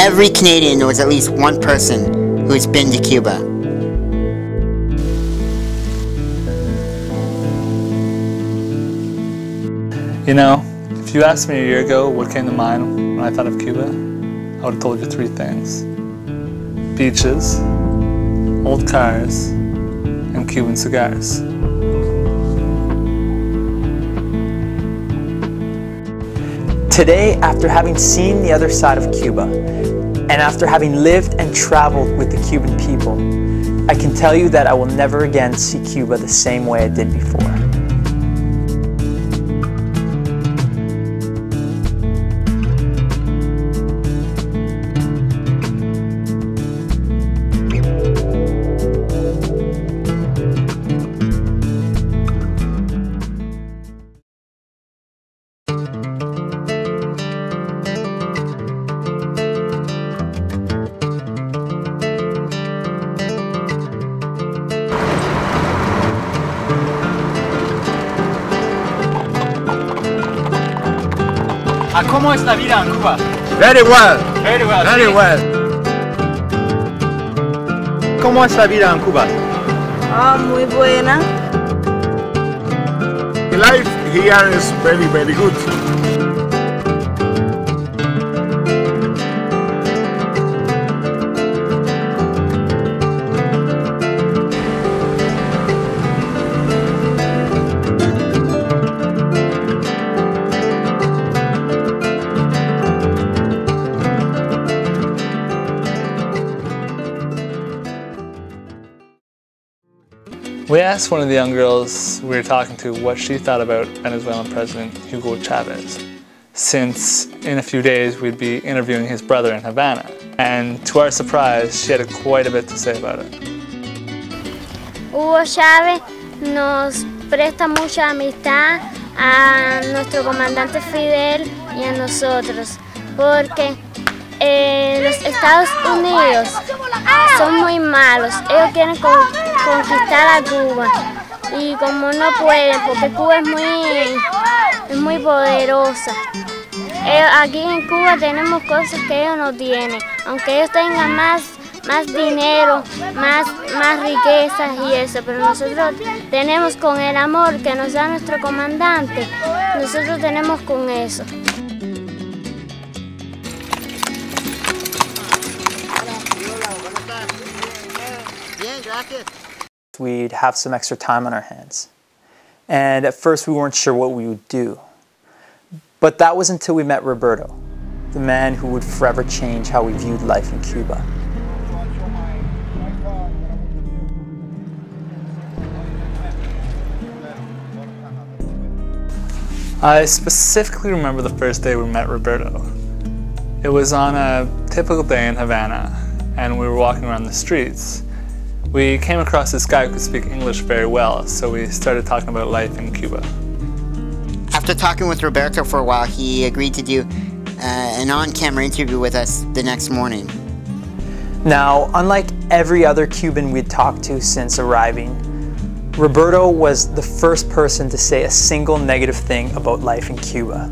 every Canadian knows at least one person who's been to Cuba. You know, if you asked me a year ago what came to mind when I thought of Cuba, I would have told you three things: beaches, old cars, and Cuban cigars. Today, after having seen the other side of Cuba, and after having lived and traveled with the Cuban people, I can tell you that I will never again see Cuba the same way I did before. ¿Cómo es la vida en Cuba? Very well. Very well. Very well. ¿Cómo es la vida en Cuba? Muy buena. The life here is very, very good. We asked one of the young girls we were talking to what she thought about Venezuelan President Hugo Chavez, since in a few days we'd be interviewing his brother in Havana. And to our surprise, she had quite a bit to say about it. Hugo Chávez nos presta mucha amistad a nuestro comandante Fidel y a nosotros, porque los Estados Unidos son muy malos. Ellos quieren conquistar a Cuba y como no pueden, porque Cuba es muy poderosa. Aquí en Cuba tenemos cosas que ellos no tienen, aunque ellos tengan más dinero, más riquezas y eso, pero nosotros tenemos con el amor que nos da nuestro comandante, nosotros tenemos con eso. We'd have some extra time on our hands. And at first we weren't sure what we would do. But that was until we met Roberto, the man who would forever change how we viewed life in Cuba. I specifically remember the first day we met Roberto. It was on a typical day in Havana, and we were walking around the streets. We came across this guy who could speak English very well, so we started talking about life in Cuba. After talking with Roberto for a while, he agreed to do an on-camera interview with us the next morning. Now, unlike every other Cuban we'd talked to since arriving, Roberto was the first person to say a single negative thing about life in Cuba.